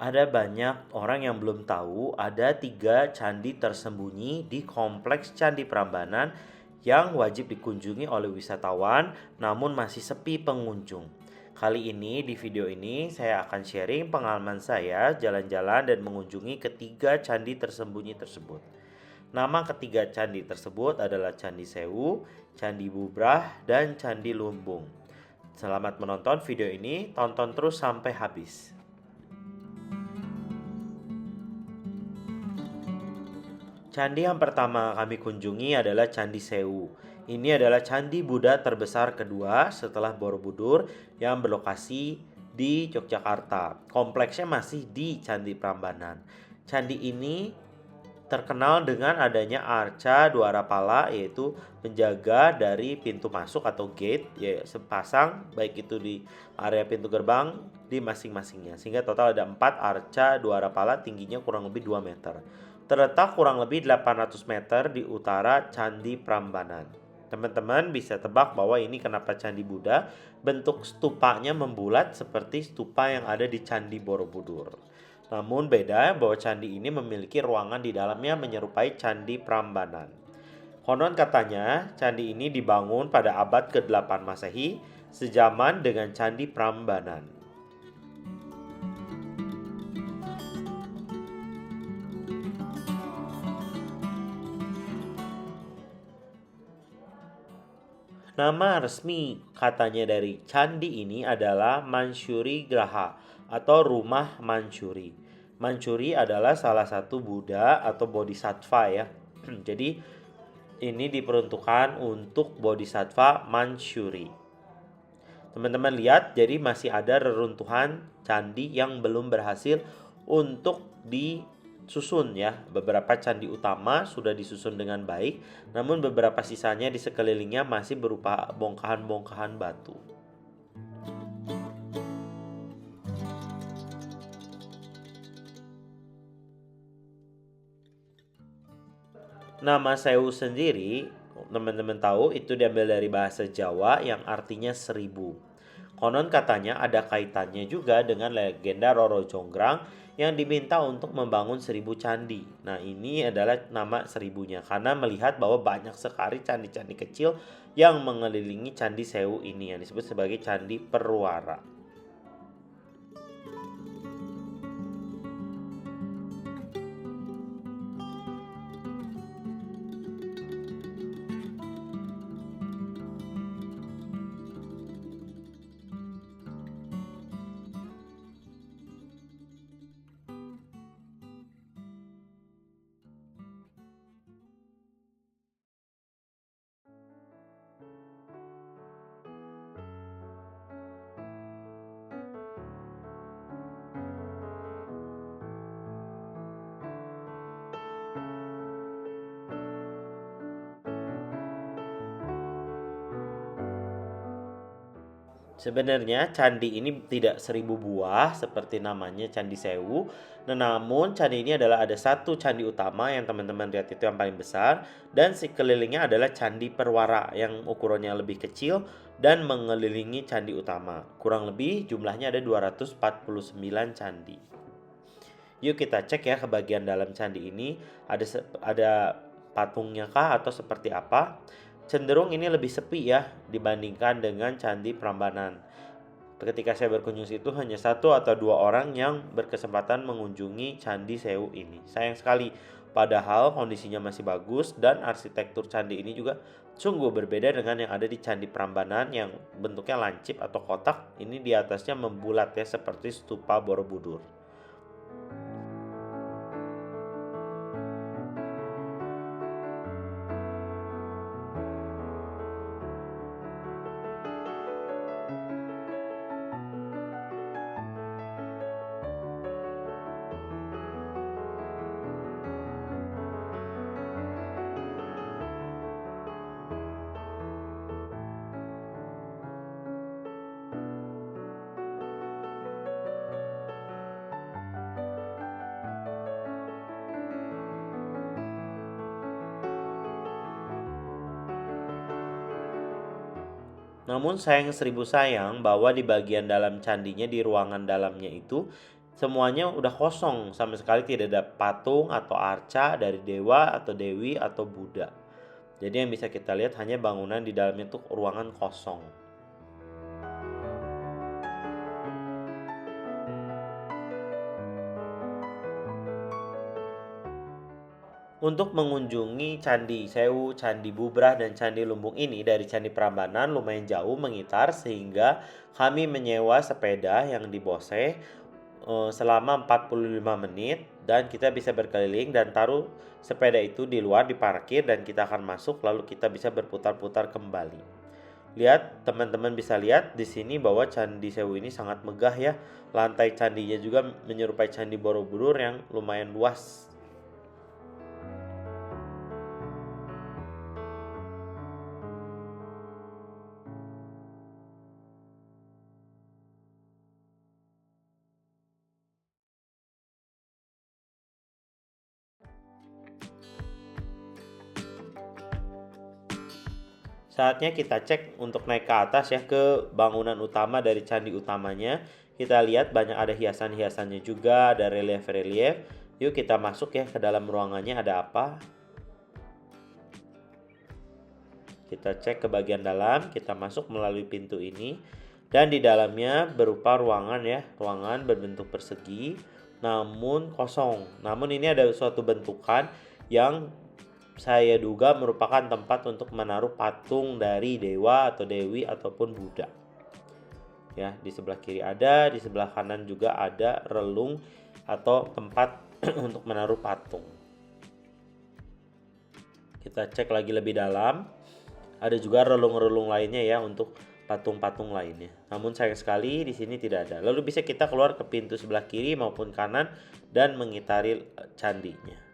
Ada banyak orang yang belum tahu ada 3 candi tersembunyi di kompleks Candi Prambanan yang wajib dikunjungi oleh wisatawan namun masih sepi pengunjung. Kali ini di video ini saya akan sharing pengalaman saya jalan-jalan dan mengunjungi ketiga candi tersembunyi tersebut. Nama ketiga candi tersebut adalah Candi Sewu, Candi Bubrah, dan Candi Lumbung. Selamat menonton video ini, tonton terus sampai habis. Candi yang pertama kami kunjungi adalah Candi Sewu. Ini adalah candi Buddha terbesar kedua setelah Borobudur yang berlokasi di Yogyakarta. Kompleksnya masih di Candi Prambanan. Candi ini terkenal dengan adanya arca Dwarapala, yaitu penjaga dari pintu masuk atau gate, ya sepasang baik itu di area pintu gerbang di masing-masingnya. Sehingga total ada 4 arca Dwarapala, tingginya kurang lebih 2 meter. Terletak kurang lebih 800 meter di utara Candi Prambanan. Teman-teman bisa tebak bahwa ini kenapa Candi Buddha. Bentuk stupanya membulat seperti stupa yang ada di Candi Borobudur. Namun beda bahwa candi ini memiliki ruangan di dalamnya menyerupai Candi Prambanan. Konon katanya candi ini dibangun pada abad ke-8 Masehi, sejaman dengan Candi Prambanan. Nama resmi katanya dari candi ini adalah Mansyuri Graha atau Rumah Mansyuri. Mansyuri adalah salah satu Buddha atau Bodhisattva ya. Jadi ini diperuntukkan untuk Bodhisattva Mansyuri. Teman-teman lihat, jadi masih ada reruntuhan candi yang belum berhasil untuk disusun ya. Beberapa candi utama sudah disusun dengan baik, namun beberapa sisanya di sekelilingnya masih berupa bongkahan-bongkahan batu. Nama Sewu sendiri, teman-teman tahu itu diambil dari bahasa Jawa yang artinya 1000. Konon katanya ada kaitannya juga dengan legenda Roro Jonggrang yang diminta untuk membangun 1000 candi. Nah, ini adalah nama 1000-nya karena melihat bahwa banyak sekali candi-candi kecil yang mengelilingi Candi Sewu ini yang disebut sebagai Candi Perwara. Sebenarnya candi ini tidak 1000 buah seperti namanya Candi Sewu. Namun candi ini adalah ada satu candi utama yang teman-teman lihat itu yang paling besar. Dan sekelilingnya adalah Candi Perwara yang ukurannya lebih kecil dan mengelilingi candi utama. Kurang lebih jumlahnya ada 249 candi. Yuk kita cek ya ke bagian dalam candi ini. Ada patungnya kah atau seperti apa? Cenderung ini lebih sepi ya dibandingkan dengan Candi Prambanan. Ketika saya berkunjung situ hanya 1 atau 2 orang yang berkesempatan mengunjungi Candi Sewu ini. Sayang sekali, padahal kondisinya masih bagus dan arsitektur candi ini juga sungguh berbeda dengan yang ada di Candi Prambanan yang bentuknya lancip atau kotak. Ini di atasnya membulat ya seperti stupa Borobudur. Namun sayang seribu sayang bahwa di bagian dalam candinya di ruangan dalamnya itu semuanya udah kosong, sama sekali tidak ada patung atau arca dari dewa atau dewi atau Buddha. Jadi yang bisa kita lihat hanya bangunan di dalamnya itu ruangan kosong. Untuk mengunjungi Candi Sewu, Candi Bubrah, dan Candi Lumbung ini dari Candi Prambanan lumayan jauh mengitar sehingga kami menyewa sepeda yang di Bose selama 45 menit dan kita bisa berkeliling dan taruh sepeda itu di luar diparkir dan kita akan masuk lalu kita bisa berputar-putar kembali. Lihat, teman-teman bisa lihat di sini bahwa Candi Sewu ini sangat megah ya. Lantai candinya juga menyerupai Candi Borobudur yang lumayan luas. Saatnya kita cek untuk naik ke atas ya ke bangunan utama dari candi utamanya. Kita lihat banyak ada hiasan-hiasannya juga, ada relief-relief. Yuk kita masuk ya ke dalam ruangannya ada apa. Kita cek ke bagian dalam, kita masuk melalui pintu ini. Dan di dalamnya berupa ruangan ya, ruangan berbentuk persegi namun kosong. Namun ini ada suatu bentukan yang saya duga merupakan tempat untuk menaruh patung dari dewa atau dewi ataupun Buddha. Ya, di sebelah kiri ada, di sebelah kanan juga ada relung atau tempat untuk menaruh patung. Kita cek lagi lebih dalam. Ada juga relung-relung lainnya ya untuk patung-patung lainnya. Namun sayang sekali di sini tidak ada. Lalu bisa kita keluar ke pintu sebelah kiri maupun kanan dan mengitari candinya.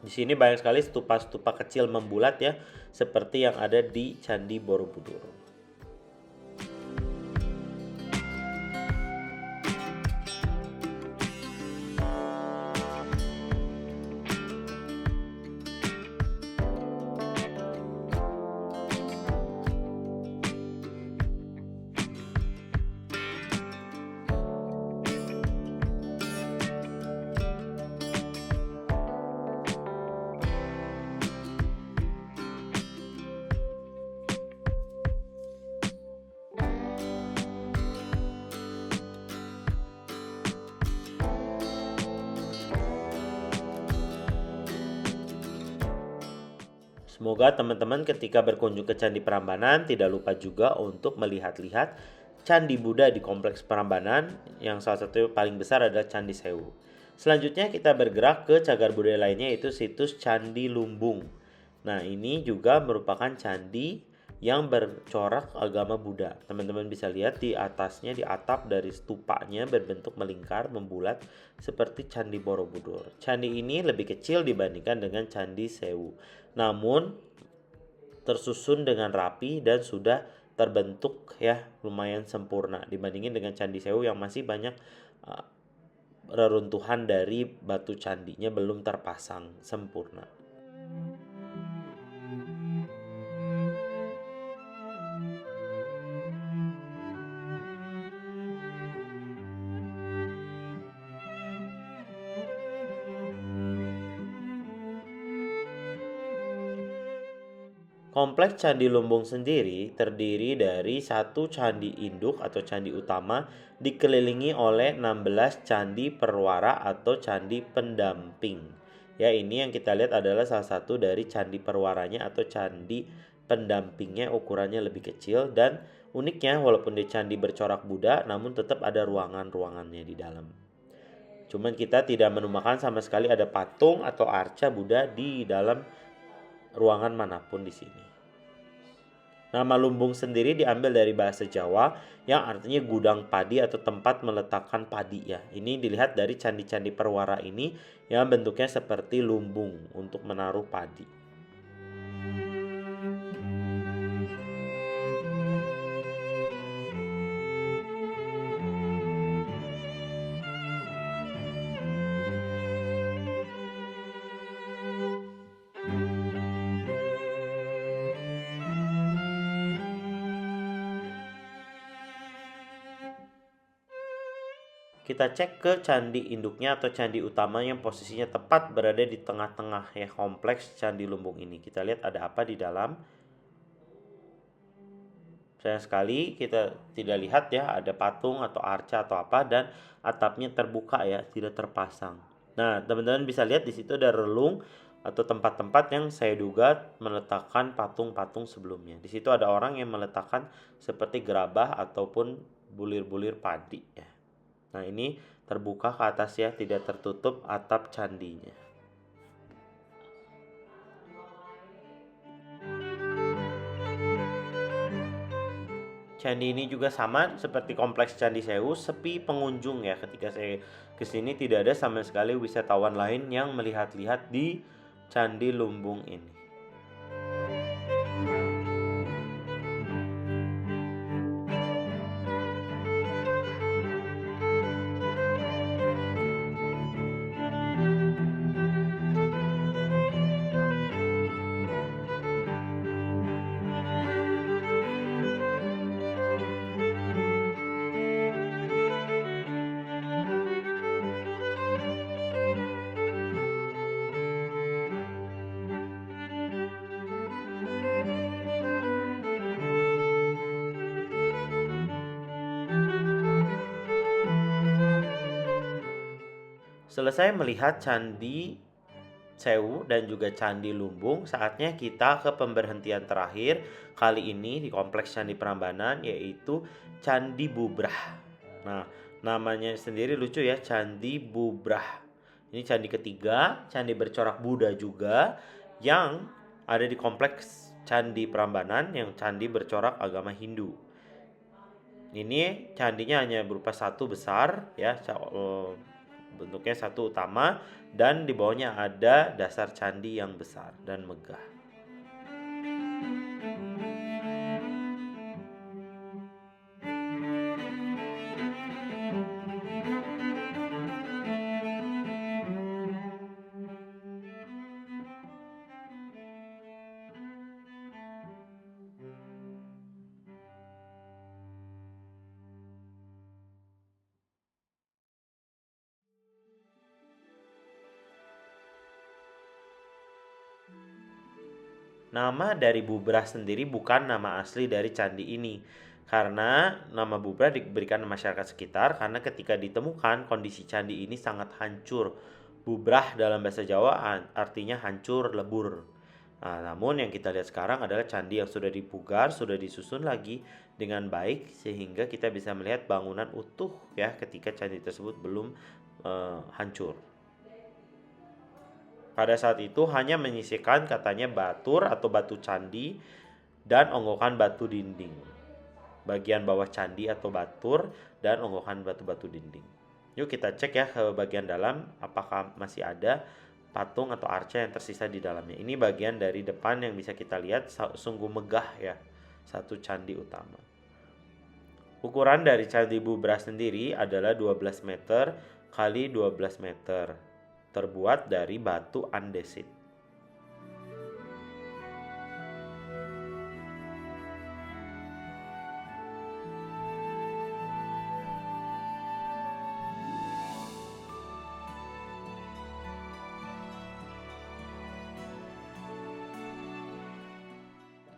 Di sini banyak sekali stupa-stupa kecil membulat ya, seperti yang ada di Candi Borobudur. Semoga teman-teman ketika berkunjung ke Candi Prambanan tidak lupa juga untuk melihat-lihat Candi Buddha di Kompleks Prambanan yang salah satu paling besar adalah Candi Sewu. Selanjutnya kita bergerak ke cagar budaya lainnya yaitu situs Candi Lumbung. Nah ini juga merupakan candi yang bercorak agama Buddha. Teman-teman bisa lihat di atasnya, di atap dari stupanya berbentuk melingkar, membulat seperti Candi Borobudur. Candi ini lebih kecil dibandingkan dengan Candi Sewu. Namun tersusun dengan rapi dan sudah terbentuk ya lumayan sempurna dibandingin dengan Candi Sewu yang masih banyak reruntuhan dari batu candinya belum terpasang sempurna. Kompleks Candi Lumbung sendiri terdiri dari satu candi induk atau candi utama dikelilingi oleh 16 candi perwara atau candi pendamping. Ya, ini yang kita lihat adalah salah satu dari candi perwaranya atau candi pendampingnya ukurannya lebih kecil dan uniknya walaupun di candi bercorak Buddha namun tetap ada ruangan-ruangannya di dalam. Cuman kita tidak menemukan sama sekali ada patung atau arca Buddha di dalam ruangan manapun di sini. Nama lumbung sendiri diambil dari bahasa Jawa yang artinya gudang padi atau tempat meletakkan padi ya. Ini dilihat dari candi-candi perwara ini yang bentuknya seperti lumbung untuk menaruh padi. Kita cek ke candi induknya atau candi utama yang posisinya tepat berada di tengah-tengah ya kompleks Candi Lumbung ini. Kita lihat ada apa di dalam. Sayang sekali kita tidak lihat ya ada patung atau arca atau apa, dan atapnya terbuka ya, tidak terpasang. Nah, teman-teman bisa lihat di situ ada relung atau tempat-tempat yang saya duga meletakkan patung-patung sebelumnya. Di situ ada orang yang meletakkan seperti gerabah ataupun bulir-bulir padi ya. Nah, ini terbuka ke atas ya, tidak tertutup atap candinya. Candi ini juga sama seperti kompleks Candi Sewu, sepi pengunjung ya. Ketika saya kesini tidak ada sama sekali wisatawan lain yang melihat-lihat di Candi Lumbung ini. Selesai melihat Candi Sewu dan juga Candi Lumbung, saatnya kita ke pemberhentian terakhir kali ini di kompleks Candi Prambanan, yaitu Candi Bubrah. Nah, namanya sendiri lucu ya, Candi Bubrah. Ini candi ketiga, candi bercorak Buddha juga yang ada di kompleks Candi Prambanan yang candi bercorak agama Hindu. Ini candinya hanya berupa satu besar ya, bentuknya satu utama, dan di bawahnya ada dasar candi yang besar dan megah. Nama dari Bubrah sendiri bukan nama asli dari candi ini. Karena nama Bubrah diberikan masyarakat sekitar karena ketika ditemukan kondisi candi ini sangat hancur. Bubrah dalam bahasa Jawa artinya hancur, lebur. Nah, namun yang kita lihat sekarang adalah candi yang sudah dipugar, sudah disusun lagi dengan baik sehingga kita bisa melihat bangunan utuh ya ketika candi tersebut belum hancur. Pada saat itu hanya menyisihkan katanya batur atau batu candi dan onggokan batu dinding. Bagian bawah candi atau batur dan onggokan batu-batu dinding. Yuk kita cek ya ke bagian dalam apakah masih ada patung atau arca yang tersisa di dalamnya. Ini bagian dari depan yang bisa kita lihat sungguh megah ya. Satu candi utama. Ukuran dari Candi Bubrah sendiri adalah 12 meter kali 12 meter. Terbuat dari batu andesit.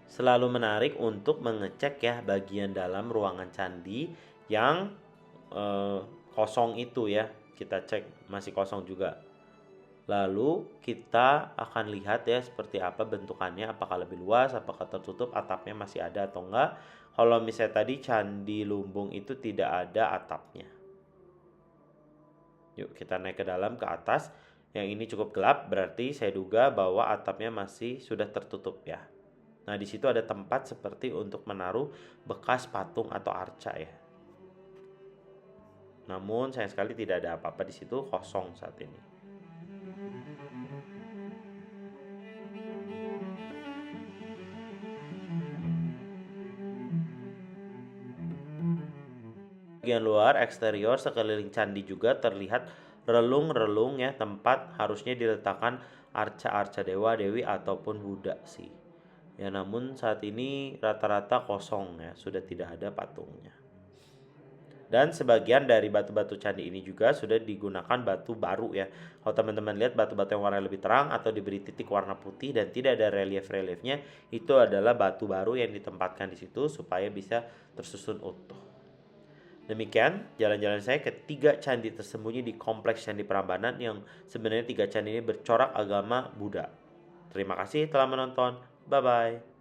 Selalu menarik untuk mengecek ya bagian dalam ruangan candi yang kosong itu ya. Kita cek masih kosong juga. Lalu kita akan lihat ya seperti apa bentukannya, apakah lebih luas, apakah tertutup, atapnya masih ada atau enggak. Kalau misalnya tadi Candi Lumbung itu tidak ada atapnya. Yuk kita naik ke dalam ke atas. Yang ini cukup gelap, berarti saya duga bahwa atapnya masih sudah tertutup ya. Nah di situ ada tempat seperti untuk menaruh bekas patung atau arca ya. Namun sayang sekali tidak ada apa-apa di situ, kosong saat ini. Bagian luar eksterior sekeliling candi juga terlihat relung-relung ya, tempat harusnya diletakkan arca-arca dewa dewi ataupun Buddha sih. Ya namun saat ini rata-rata kosong ya, sudah tidak ada patungnya. Dan sebagian dari batu-batu candi ini juga sudah digunakan batu baru ya. Kalau teman-teman lihat batu-batu yang warna lebih terang atau diberi titik warna putih dan tidak ada relief-reliefnya, itu adalah batu baru yang ditempatkan di situ supaya bisa tersusun utuh. Demikian jalan-jalan saya ke 3 candi tersembunyi di kompleks Candi Prambanan yang sebenarnya 3 candi ini bercorak agama Buddha. Terima kasih telah menonton. Bye-bye.